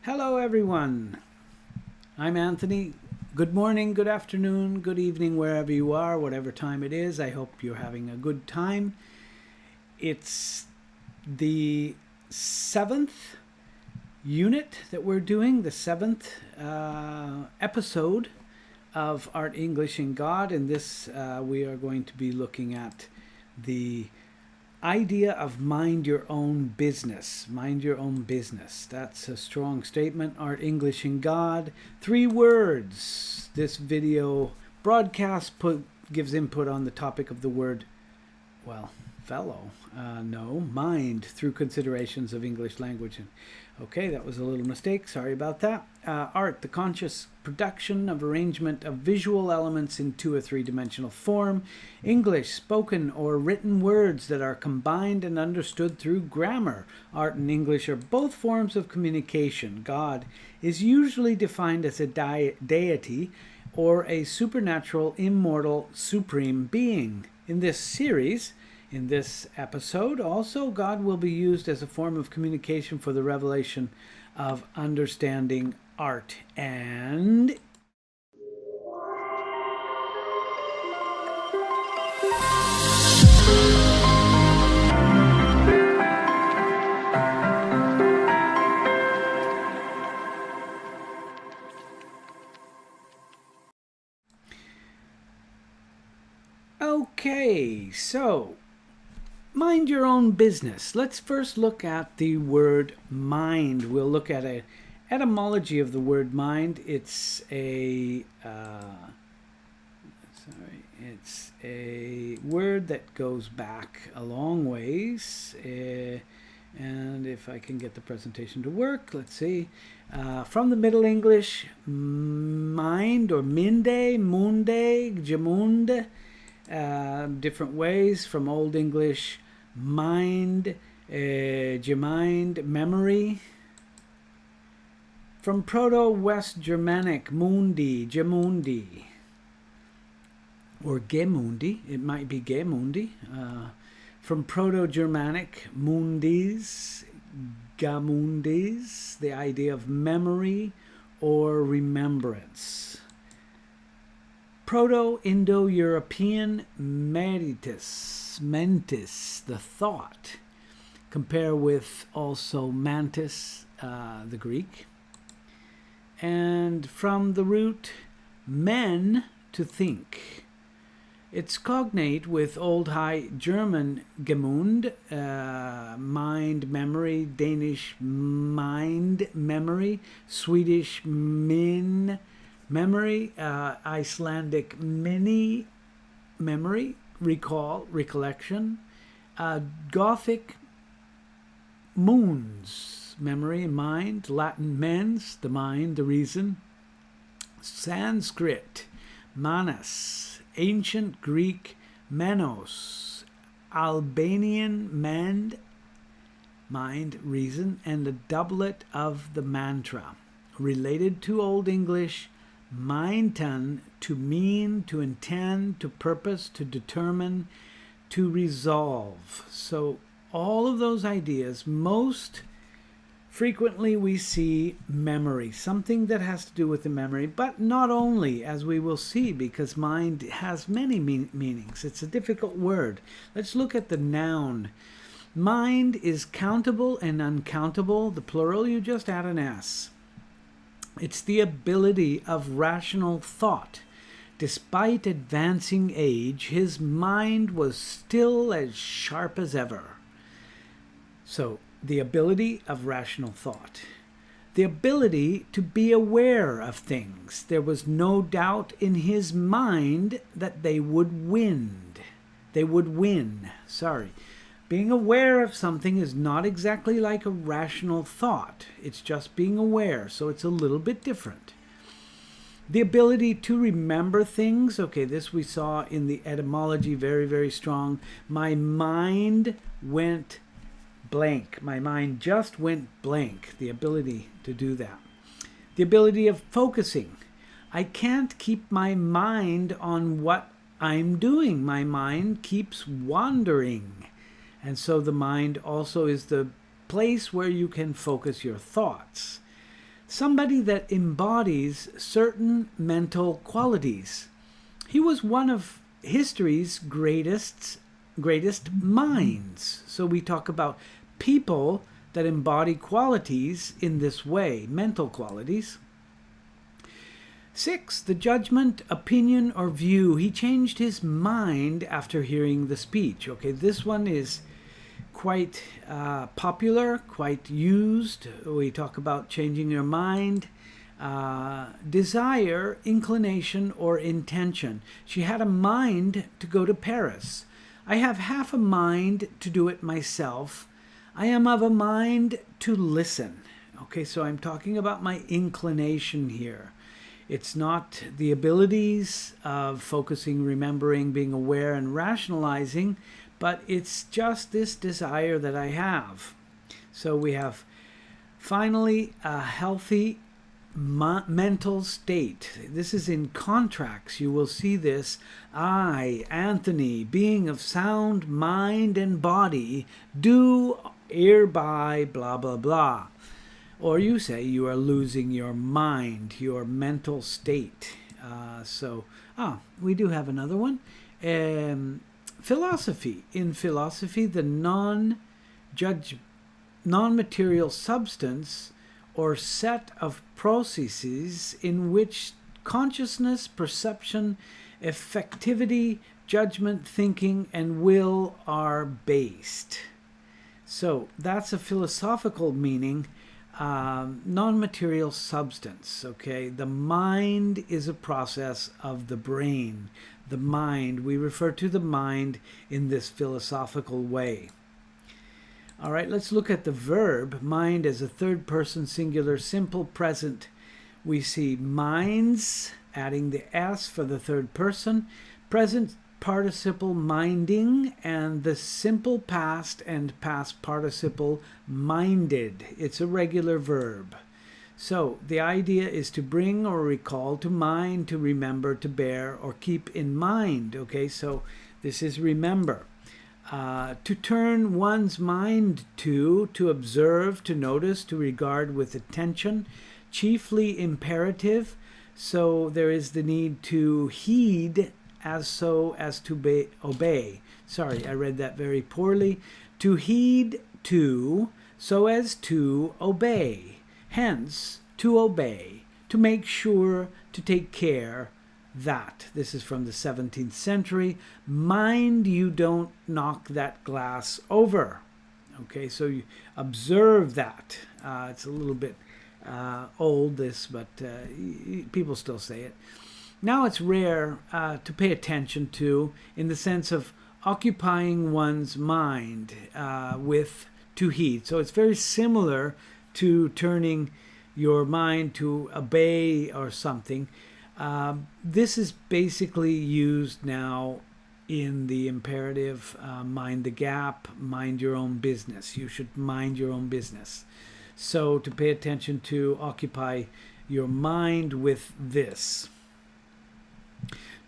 Hello everyone, I'm Anthony. Good morning, good afternoon, good evening, wherever you are, whatever time it is. I hope you're having a good time. It's the 7th unit that we're doing, the 7th episode of Art, English, and God. And this we are going to be looking at the idea of mind your own business. Mind your own business. That's a strong statement. Art, English, and God. 3 words. This video broadcast gives input on the topic of the word, well, fellow. No, mind, through considerations of English language. Okay, that was a little mistake. Sorry about that. Art, the conscious production of arrangement of visual elements in 2 or 3-dimensional form. English, spoken or written words that are combined and understood through grammar. Art and English are both forms of communication. God is usually defined as a deity or a supernatural, immortal, supreme being. In this series, in this episode, also, God will be used as a form of communication for the revelation of understanding art. And okay, so mind your own business. Let's first look at the word mind. We'll look at an etymology of the word mind. It's a word that goes back a long ways. And if I can get the presentation to work, let's see. From the Middle English, mind or minde, munde, gemund, different ways. From Old English, mind, gemind, memory. From Proto-West Germanic, mundi, gemundi, or gemundi, it might be gemundi. From Proto-Germanic, mundis, gamundis, the idea of memory or remembrance. Proto-Indo-European mentis, the thought. Compare with also mantis, the Greek. And from the root men, to think. It's cognate with Old High German gemund, mind, memory, Danish mind, memory, Swedish min, memory, Icelandic mini, memory, recall, recollection, Gothic moons, memory and mind, Latin mens, the mind, the reason, Sanskrit, manas, ancient Greek menos, Albanian mend, mind, reason, and the doublet of the mantra. Related to Old English, meinten, to mean, to intend, to purpose, to determine, to resolve. So all of those ideas, most frequently we see memory, something that has to do with the memory, but not only, as we will see, because mind has many meanings. It's a difficult word. Let's look at the noun. Mind is countable and uncountable. The plural, you just add an S. It's the ability of rational thought. Despite advancing age, his mind was still as sharp as ever. So, the ability of rational thought. The ability to be aware of things. There was no doubt in his mind that they would win. Being aware of something is not exactly like a rational thought. It's just being aware, so it's a little bit different. The ability to remember things. Okay, this we saw in the etymology, very, very strong. My mind went blank. My mind just went blank. The ability to do that. The ability of focusing. I can't keep my mind on what I'm doing. My mind keeps wandering. And so the mind also is the place where you can focus your thoughts. somebody that embodies certain mental qualities. He was one of history's greatest minds. So we talk about people that embody qualities in this way, mental qualities. 6, the judgment, opinion, or view. He changed his mind after hearing the speech. Okay, this one is quite popular, quite used. We talk about changing your mind. Desire, inclination, or intention. She had a mind to go to Paris. I have half a mind to do it myself. I am of a mind to listen. Okay, so I'm talking about my inclination here. It's not the abilities of focusing, remembering, being aware, and rationalizing, but it's just this desire that I have. So we have finally a healthy mental state. This is in contracts. You will see this. I, Anthony, being of sound mind and body, do hereby blah blah blah. Or you say you are losing your mind, your mental state. We do have another one. Philosophy. In philosophy, the non-material substance or set of processes in which consciousness, perception, effectivity, judgment, thinking, and will are based. So that's a philosophical meaning. Non-material substance, okay? The mind is a process of the brain. The mind, we refer to the mind in this philosophical way. All right, let's look at the verb. Mind as a third person singular simple present. We see minds, adding the S for the third person. Present participle minding, and the simple past and past participle minded. It's a regular verb. So the idea is to bring or recall, to mind, to remember, to bear, or keep in mind. Okay, so this is remember. To turn one's mind to observe, to notice, to regard with attention, chiefly imperative. So there is the need to heed as so as to obey. Sorry, I read that very poorly. To heed to, so as to obey. Hence, to obey, to make sure, to take care, that. This is from the 17th century. Mind you don't knock that glass over. Okay, so you observe that. It's a little bit old, this, but people still say it. Now it's rare to pay attention to in the sense of occupying one's mind with to heed. So it's very similar to turning your mind to obey or something. This is basically used now in the imperative, mind the gap, mind your own business. You should mind your own business. So to pay attention to, occupy your mind with this.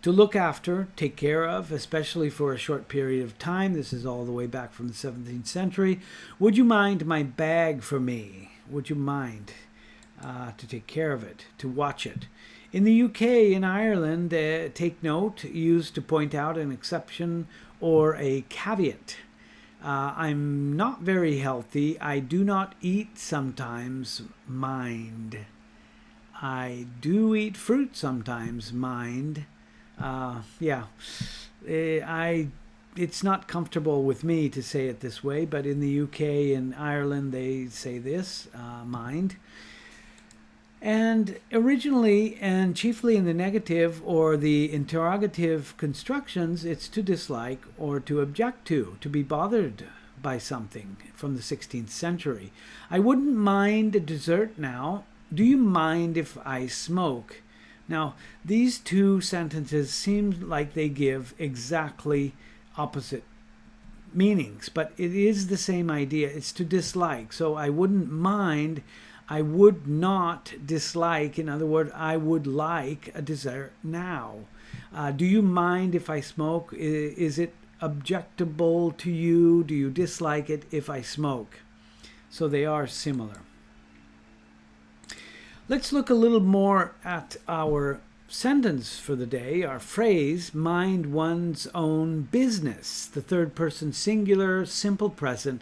To look after, take care of, especially for a short period of time. This is all the way back from the 17th century. Would you mind my bag for me? Would you mind to take care of it, to watch it? In the UK, in Ireland, take note, used to point out an exception or a caveat. I'm not very healthy. I do not eat sometimes, mind. I do eat fruit sometimes, mind. It's not comfortable with me to say it this way, but in the UK and Ireland they say this, mind. And originally and chiefly in the negative or the interrogative constructions, it's to dislike or to object to be bothered by something from the 16th century. I wouldn't mind a dessert now. Do you mind if I smoke? Now, these two sentences seem like they give exactly opposite meanings, but it is the same idea. It's to dislike. So I wouldn't mind. I would not dislike. In other words, I would like a dessert now. Do you mind if I smoke? Is it objectable to you? Do you dislike it if I smoke? So they are similar. Let's look a little more at our sentence for the day, our phrase, mind one's own business. The third person singular, simple present,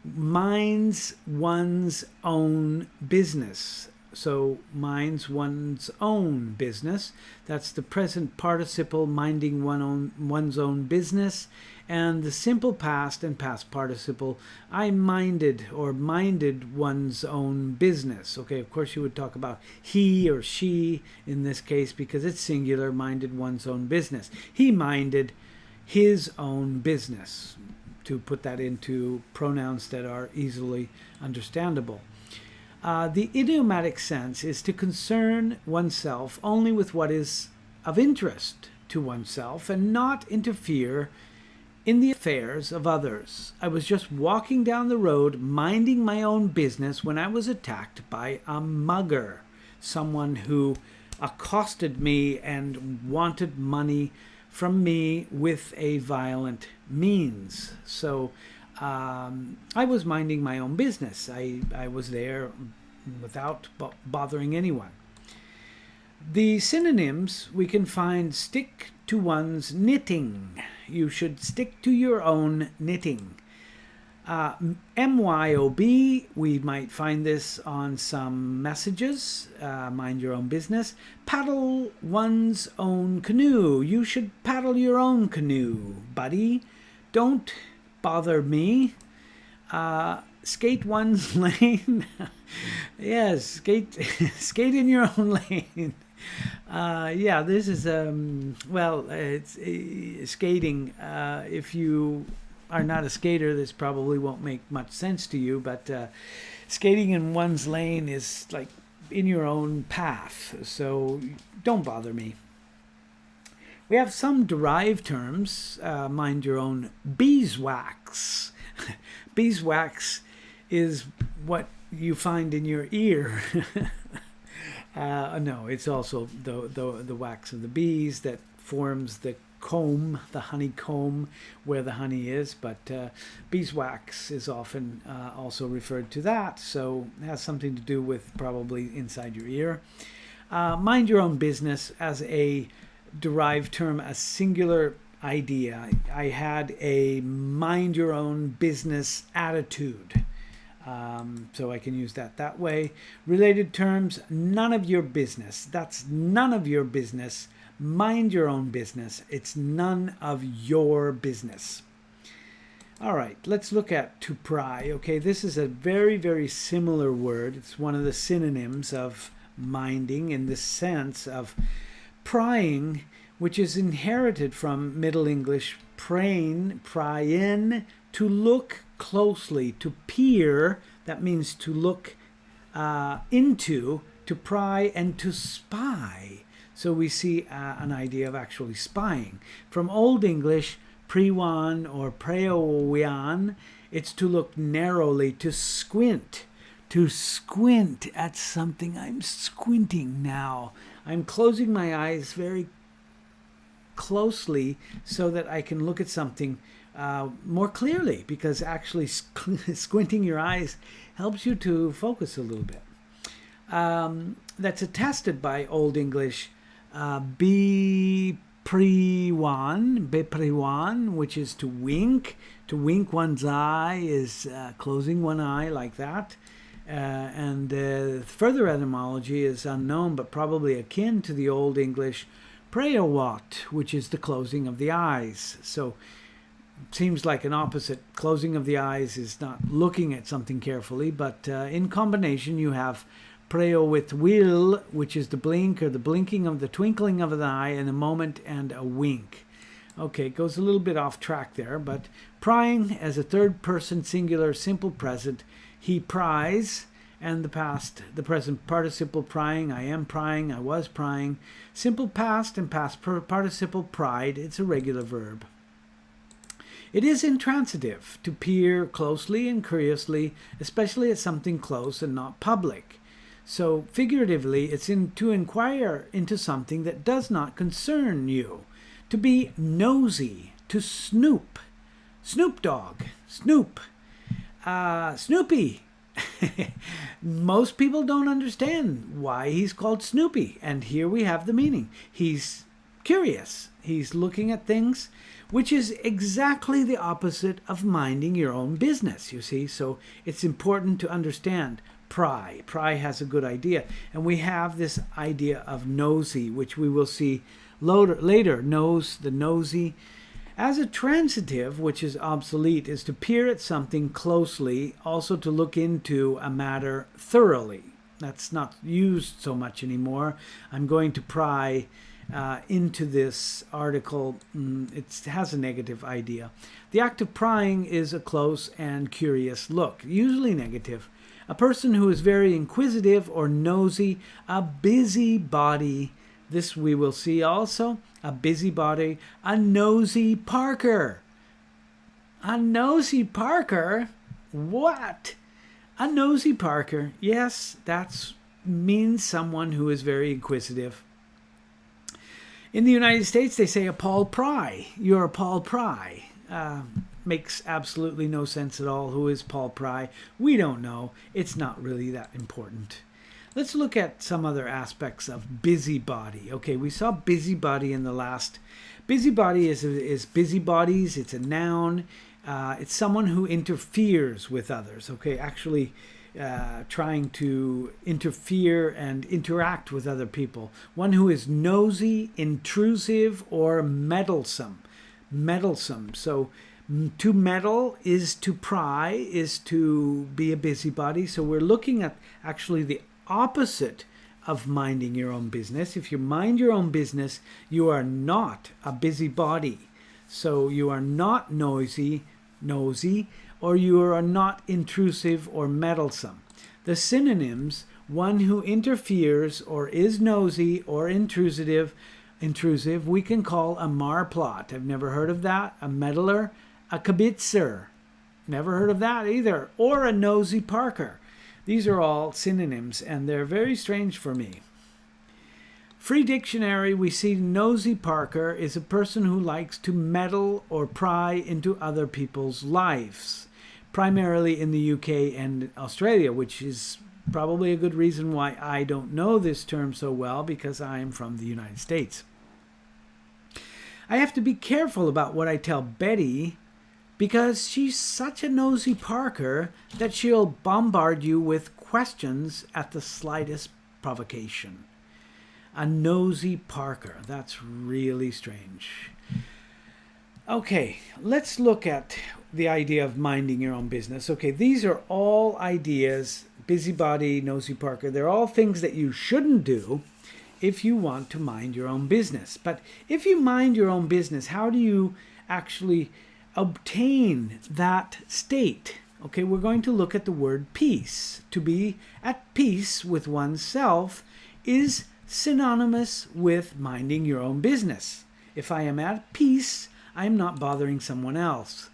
minds one's own business. So minds one's own business. That's the present participle, minding one's own business. And the simple past and past participle, I minded or minded one's own business. Okay, of course you would talk about he or she in this case because it's singular, minded one's own business. He minded his own business, to put that into pronouns that are easily understandable. The idiomatic sense is to concern oneself only with what is of interest to oneself and not interfere in the affairs of others. I was just walking down the road, minding my own business, when I was attacked by a mugger, someone who accosted me and wanted money from me with a violent means. So I was minding my own business. I was there without bothering anyone. The synonyms we can find: stick to one's knitting. You should stick to your own knitting. MYOB, we might find this on some messages, mind your own business. Paddle one's own canoe. You should paddle your own canoe, buddy. Don't bother me. Skate one's lane. Yes, skate in your own lane. Yeah, this is it's skating. If you are not a skater, this probably won't make much sense to you, but skating in one's lane is like in your own path, so don't bother me. We have some derived terms. Mind your own beeswax. Beeswax is what you find in your ear. No, it's also the wax of the bees that forms the comb, the honeycomb, where the honey is. But beeswax is often also referred to that, so it has something to do with probably inside your ear. Mind your own business as a derived term, a singular idea. I had a mind your own business attitude. So I can use that way. Related terms, none of your business. That's none of your business. Mind your own business. It's none of your business. All right, let's look at to pry. Okay, this is a very, very similar word. It's one of the synonyms of minding in the sense of prying, which is inherited from Middle English prain, pryin, to look closely, to peer. That means to look into, to pry, and to spy. So we see an idea of actually spying. From Old English, prewan or preowian, it's to look narrowly, to squint. To squint at something. I'm squinting now. I'm closing my eyes very closely so that I can look at something more clearly, because actually squinting your eyes helps you to focus a little bit. That's attested by Old English bepriwan, which is to wink. To wink one's eye is closing one eye like that. And further etymology is unknown, but probably akin to the Old English preowat, which is the closing of the eyes. So seems like an opposite. Closing of the eyes is not looking at something carefully, but in combination you have preo with will, which is the blink or the blinking of the twinkling of an eye, and a moment and a wink. Okay, it goes a little bit off track there, but prying as a third person singular simple present, he pries, and the present participle prying, I am prying, I was prying. Simple past and past participle pried, it's a regular verb. It is intransitive to peer closely and curiously, especially at something close and not public. So figuratively, it's to inquire into something that does not concern you. To be nosy, to snoop. Snoop Dogg, Snoop. Snoopy. Most people don't understand why he's called Snoopy. And here we have the meaning. He's curious. He's looking at things, which is exactly the opposite of minding your own business, you see. So it's important to understand pry. Pry has a good idea. And we have this idea of nosy, which we will see later. Nose, the nosy. As a transitive, which is obsolete, is to peer at something closely, also to look into a matter thoroughly. That's not used so much anymore. I'm going to pry into this article. It has a negative idea. The act of prying is a close and curious look, usually negative. A person who is very inquisitive or nosy, a busybody. This we will see also. A busybody, a nosy Parker. A nosy Parker? What? A nosy Parker. Yes, that means someone who is very inquisitive. In the United States, they say a Paul Pry. You're a Paul Pry. Makes absolutely no sense at all. Who is Paul Pry? We don't know. It's not really that important. Let's look at some other aspects of busybody. Okay, we saw busybody in the last. Busybody is busybodies. It's a noun. It's someone who interferes with others. Okay, actually trying to interfere and interact with other people. One who is nosy, intrusive, or meddlesome. Meddlesome. So to meddle is to pry, is to be a busybody. So we're looking at actually the opposite of minding your own business. If you mind your own business, you are not a busybody. So you are not nosy, or you are not intrusive or meddlesome. The synonyms, one who interferes or is nosy or intrusive, we can call a marplot. I've never heard of that. A meddler, a kibitzer. Never heard of that either. Or a nosy Parker. These are all synonyms, and they're very strange for me. Free Dictionary, we see nosy Parker is a person who likes to meddle or pry into other people's lives, primarily in the UK and Australia, which is probably a good reason why I don't know this term so well, because I am from the United States. I have to be careful about what I tell Betty, because she's such a nosy Parker that she'll bombard you with questions at the slightest provocation. A nosy Parker. That's really strange. Okay, let's look at the idea of minding your own business. Okay, these are all ideas, busybody, nosy Parker. They're all things that you shouldn't do if you want to mind your own business. But if you mind your own business, how do you actually obtain that state? Okay, we're going to look at the word peace. To be at peace with oneself is synonymous with minding your own business. If I am at peace, I am not bothering someone else.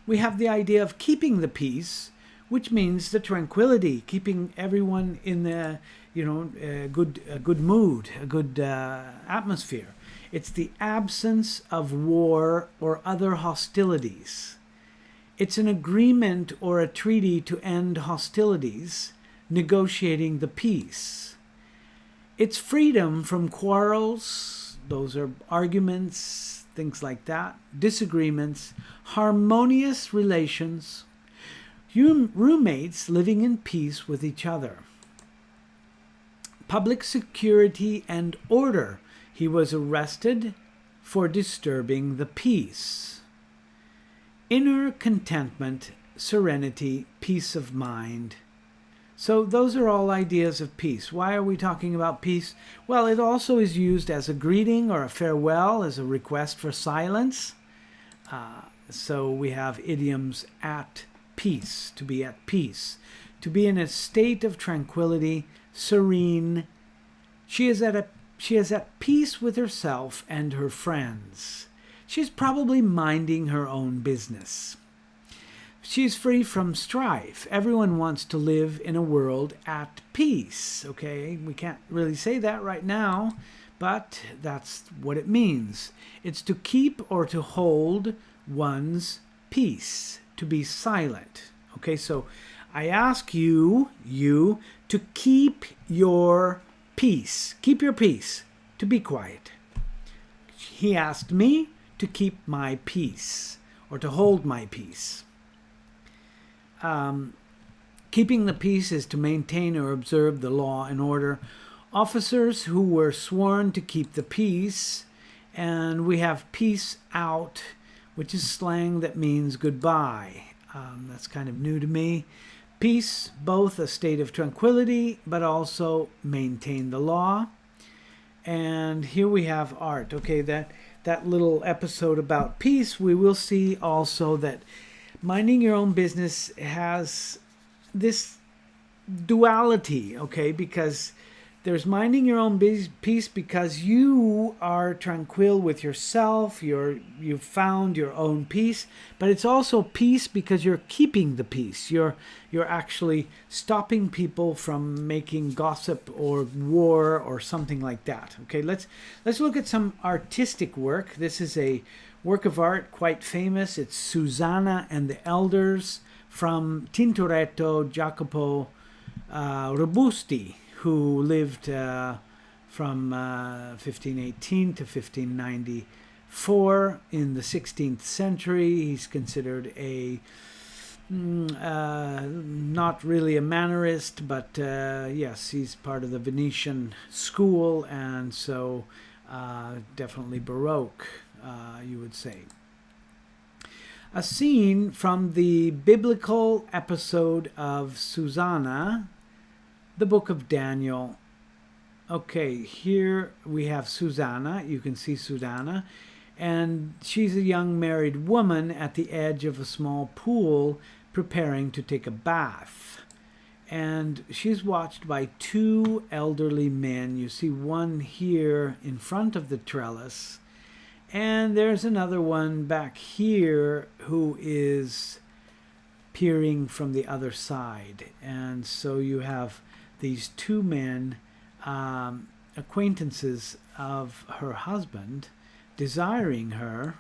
We have the idea of keeping the peace, which means the tranquility, keeping everyone in the a good mood, a good atmosphere. It's the absence of war or other hostilities. It's an agreement or a treaty to end hostilities, negotiating the peace. It's freedom from quarrels, those are arguments, things like that, disagreements, harmonious relations, roommates living in peace with each other. Public security and order. He was arrested for disturbing the peace. Inner contentment, serenity, peace of mind. So those are all ideas of peace. Why are we talking about peace? Well, it also is used as a greeting or a farewell, as a request for silence. So we have idioms at peace, to be at peace, to be in a state of tranquility, serene. She is at peace with herself and her friends. She's probably minding her own business. She's free from strife. Everyone wants to live in a world at peace. Okay, we can't really say that right now, but that's what it means. It's to keep or to hold one's peace, to be silent. Okay, so I ask you to keep your peace. Keep your peace, to be quiet. He asked me to keep my peace, or to hold my peace. Keeping the peace is to maintain or observe the law and order. Officers who were sworn to keep the peace, and we have peace out, which is slang that means goodbye. That's kind of new to me. Peace, both a state of tranquility, but also maintain the law. And here we have art. Okay, that little episode about peace, we will see also that minding your own business has this duality, okay, because there's minding your own peace because you are tranquil with yourself, you've found your own peace, but it's also peace because you're keeping the peace. You're actually stopping people from making gossip or war or something like that. Okay, let's look at some artistic work. This is a work of art quite famous. It's Susanna and the Elders from Tintoretto Jacopo Robusti, who lived from 1518 to 1594 in the 16th century. He's considered a not really a Mannerist, but yes, he's part of the Venetian school, and so definitely Baroque, you would say. A scene from the biblical episode of Susanna, the book of Daniel. Okay, here we have Susanna. You can see Susanna. And she's a young married woman at the edge of a small pool preparing to take a bath. And she's watched by two elderly men. You see one here in front of the trellis. And there's another one back here who is peering from the other side. And so you have these two men, acquaintances of her husband, desiring her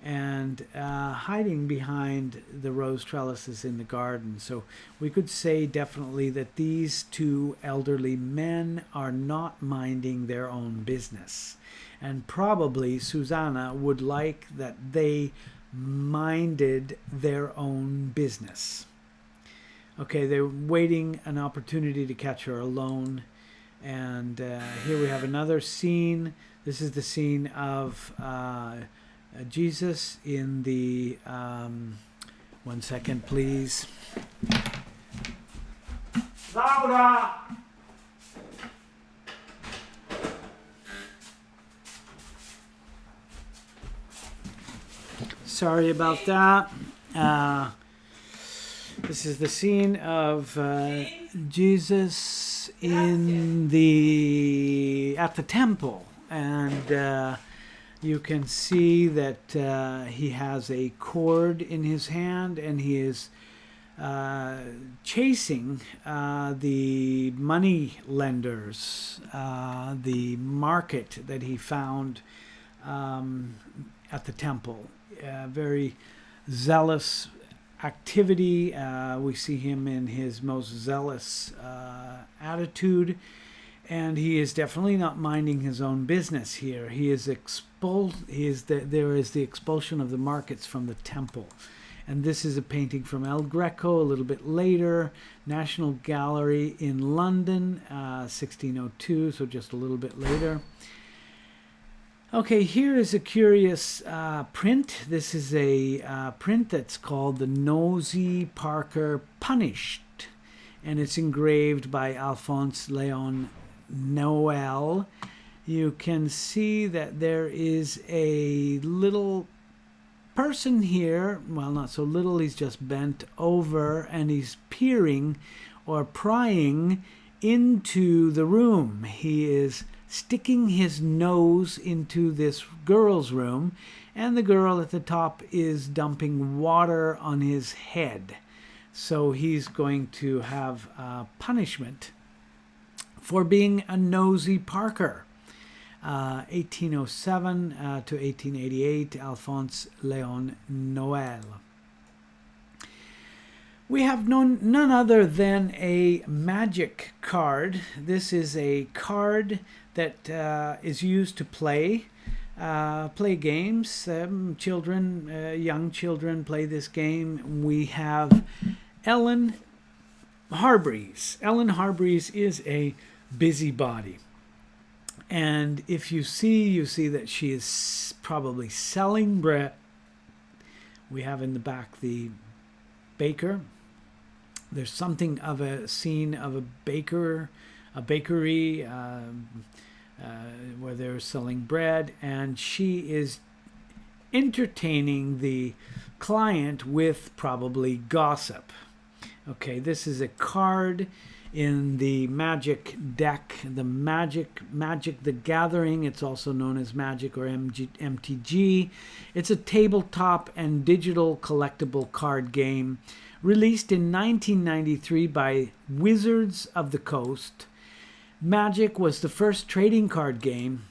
and hiding behind the rose trellises in the garden. So we could say definitely that these two elderly men are not minding their own business. And probably Susanna would like that they minded their own business. Okay, they're waiting an opportunity to catch her alone. And here we have another scene. This is the scene of Jesus in the... 1 second, please. Laura! Sorry about that. This is the scene of Jesus at the temple, and you can see that he has a cord in his hand, and he is chasing the money lenders, the market that he found at the temple. Very zealous activity. We see him in his most zealous attitude, and he is definitely not minding his own business here. He is expelled. There is the expulsion of the markets from the temple. And this is a painting from El Greco a little bit later, National Gallery in London, 1602, so just a little bit later. Okay, here is a curious print. This is a print that's called the Nosy Parker Punished, and it's engraved by Alphonse Léon Noël. You can see that there is a little person here. Well, not so little. He's just bent over, and he's peering or prying into the room. He is sticking his nose into this girl's room, and the girl at the top is dumping water on his head. So he's going to have punishment for being a nosy Parker. 1807 to 1888, Alphonse Léon Noël. We have none other than a magic card. This is a card that is used to play games. Young children play this game. We have Ellen Hargreaves. Ellen Hargreaves is a busybody. And if you see that she is probably selling bread. We have in the back the baker. There's something of a scene of a bakery where they're selling bread, and she is entertaining the client with probably gossip. Okay, this is a card in the magic deck, the Magic the Gathering. It's also known as Magic or MTG. It's a tabletop and digital collectible card game released in 1993 by Wizards of the Coast. Magic was the first trading card game.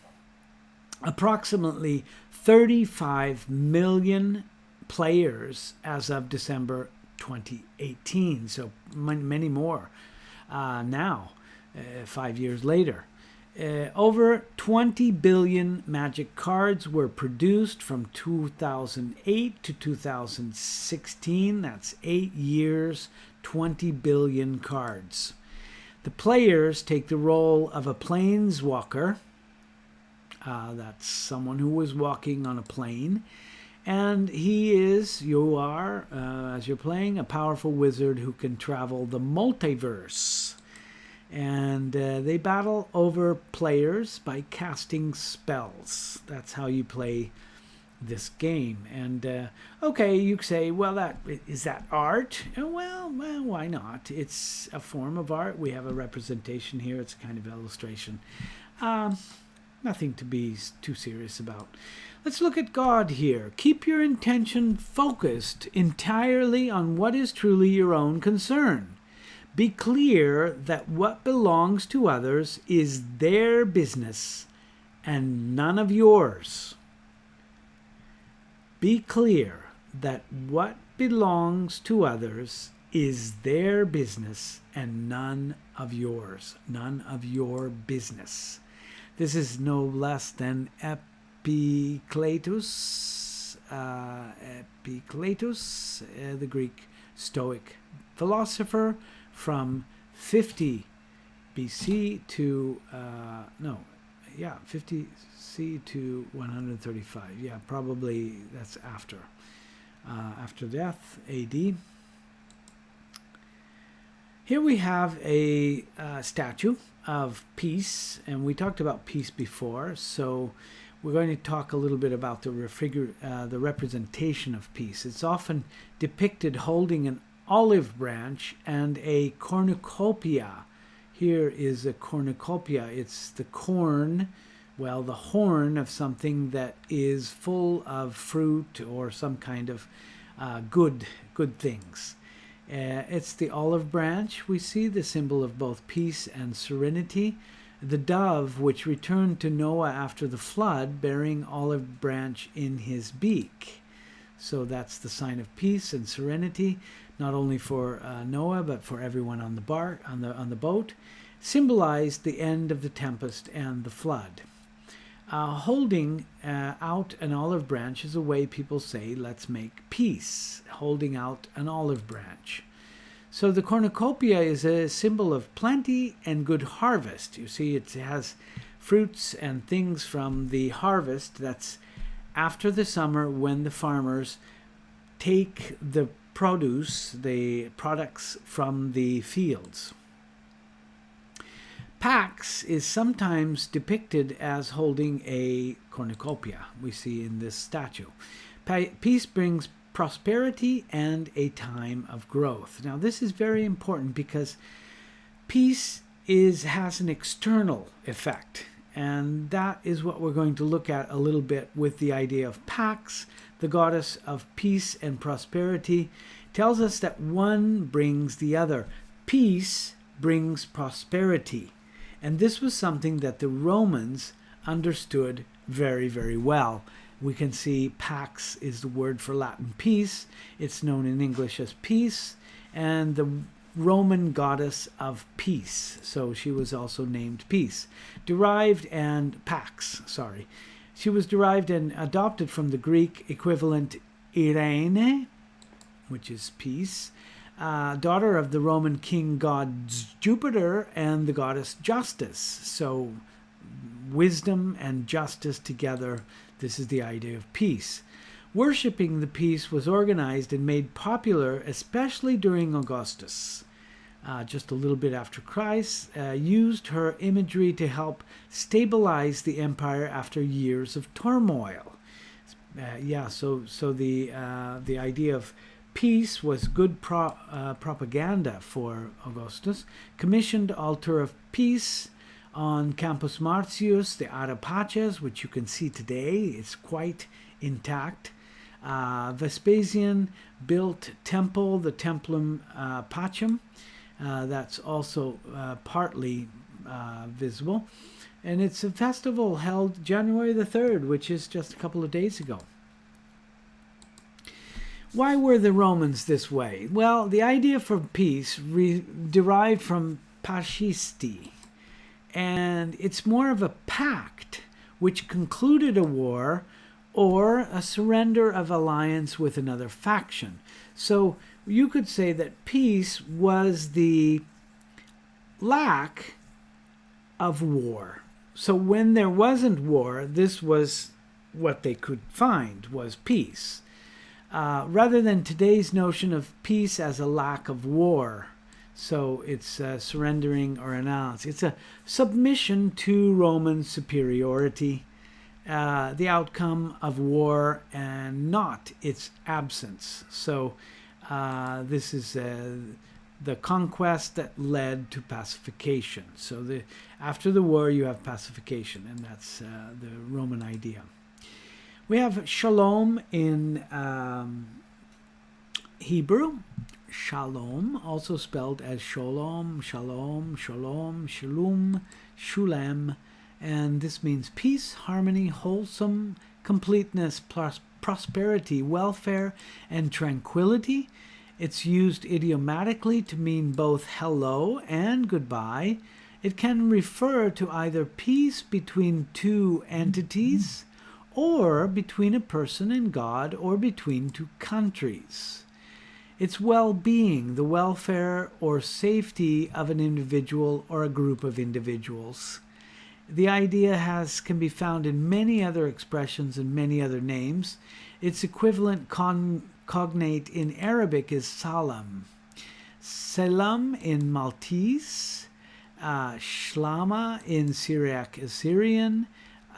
Approximately 35 million players as of December 2018. So many more now, 5 years later. Over 20 billion Magic cards were produced from 2008 to 2016. That's 8 years, 20 billion cards. The players take the role of a planeswalker. That's someone who was walking on a plane. And you are, as you're playing, a powerful wizard who can travel the multiverse. And they battle over players by casting spells. That's how you play this game. And okay, you say, well, is that art? Well, why not? It's a form of art. We have a representation here. It's a kind of illustration. Nothing to be too serious about. Let's look at God here. Keep your intention focused entirely on what is truly your own concern. Be clear that what belongs to others is their business and none of yours. Be clear that what belongs to others is their business and none of yours. None of your business. This is no less than Epicletus, the Greek Stoic philosopher from 50 BC to 50 C to 135. Yeah, probably that's after death, AD. Here we have a statue of peace, and we talked about peace before, so we're going to talk a little bit about the representation of peace. It's often depicted holding an olive branch and a cornucopia. Here is a cornucopia. It's the corn, the horn of something that is full of fruit or some kind of good things. It's the olive branch. We see the symbol of both peace and serenity. The dove, which returned to Noah after the flood, bearing olive branch in his beak. So that's the sign of peace and serenity, not only for Noah but for everyone on the boat. Symbolized the end of the tempest and the flood. Holding out an olive branch is a way people say, let's make peace. Holding out an olive branch. So the cornucopia is a symbol of plenty and good harvest. You see, it has fruits and things from the harvest. That's after the summer, when the farmers take the produce, the products from the fields. Pax is sometimes depicted as holding a cornucopia, we see in this statue. Peace brings prosperity and a time of growth. Now this is very important because peace has an external effect, and that is what we're going to look at a little bit with the idea of Pax, the goddess of peace and prosperity. Tells us that one brings the other. Peace brings prosperity. And this was something that the Romans understood very, very well. We can see Pax is the word for Latin peace. It's known in English as peace. and the Roman goddess of peace. So she was also named Peace. Derived and Pax, sorry. She was derived and adopted from the Greek equivalent Irene, which is peace, daughter of the Roman king god Jupiter and the goddess Justice. So wisdom and justice together, this is the idea of peace. Worshipping the peace was organized and made popular, especially during Augustus. Just a little bit after Christ, used her imagery to help stabilize the empire after years of turmoil. So the idea of peace was good propaganda for Augustus. Commissioned altar of peace on Campus Martius, the Ara Paces, which you can see today. It's quite intact. Vespasian built temple, the Templum Pacem. That's also partly visible. And it's a festival held January the 3rd, which is just a couple of days ago. Why were the Romans this way? Well, the idea for peace derived from pacisti, and it's more of a pact which concluded a war or a surrender of alliance with another faction. So you could say that peace was the lack of war. So when there wasn't war, this was what they could find, was peace. Rather than today's notion of peace as a lack of war. So it's surrendering or announced. It's a submission to Roman superiority, the outcome of war and not its absence. So this is the conquest that led to pacification. So after the war you have pacification, and that's the Roman idea. We have Shalom in Hebrew. Shalom, also spelled as Shalom, Shalom, Shalom, Shalom, Shulam, and this means peace, harmony, wholesome, completeness, prosperity, welfare, and tranquility. It's used idiomatically to mean both hello and goodbye. It can refer to either peace between two entities, or between a person and God, or between two countries. It's well-being, the welfare or safety of an individual or a group of individuals. The idea can be found in many other expressions and many other names. Its equivalent cognate in Arabic is salam. Selam in Maltese, Shlama in Syriac-Assyrian,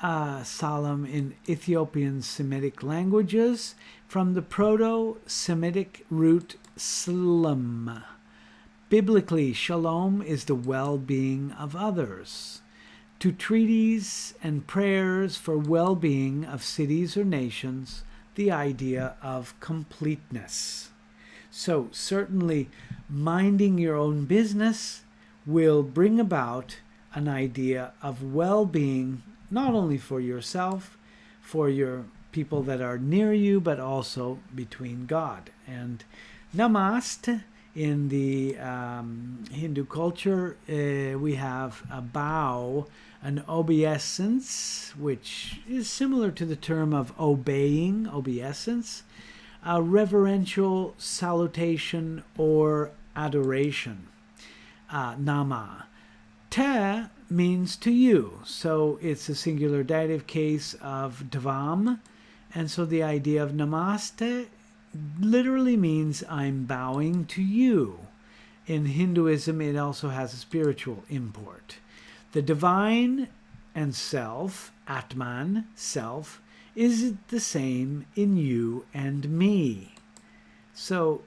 Salam in Ethiopian Semitic languages, from the Proto-Semitic root slam. Biblically, shalom is the well-being of others. To treaties and prayers for well-being of cities or nations, the idea of completeness. So certainly minding your own business will bring about an idea of well-being, not only for yourself, for your people that are near you, but also between God. And Namaste, in the Hindu culture, we have a bow, an obeisance, which is similar to the term of obeying, obeisance, a reverential salutation or adoration, nama. Te means to you, so it's a singular dative case of dvam, and so the idea of namaste literally means I'm bowing to you. In Hinduism, it also has a spiritual import. The divine and self, Atman, self, is the same in you and me. So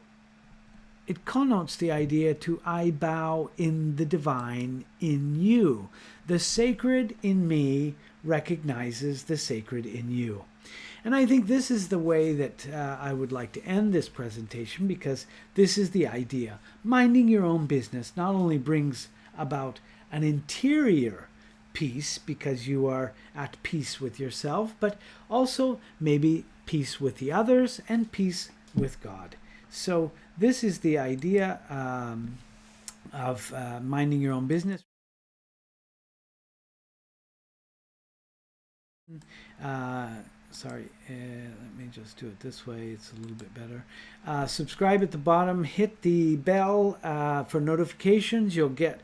it connotes the idea to I bow in the divine in you. The sacred in me recognizes the sacred in you. And I think this is the way that I would like to end this presentation, because this is the idea. Minding your own business not only brings about an interior peace, because you are at peace with yourself, but also maybe peace with the others and peace with God. So this is the idea of minding your own business. Sorry, let me just do it this way. It's a little bit better. Subscribe at the bottom. Hit the bell for notifications. You'll get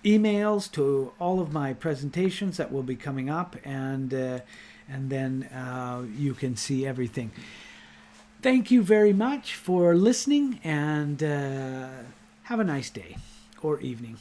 emails to all of my presentations that will be coming up, and then you can see everything. Thank you very much for listening, and have a nice day or evening.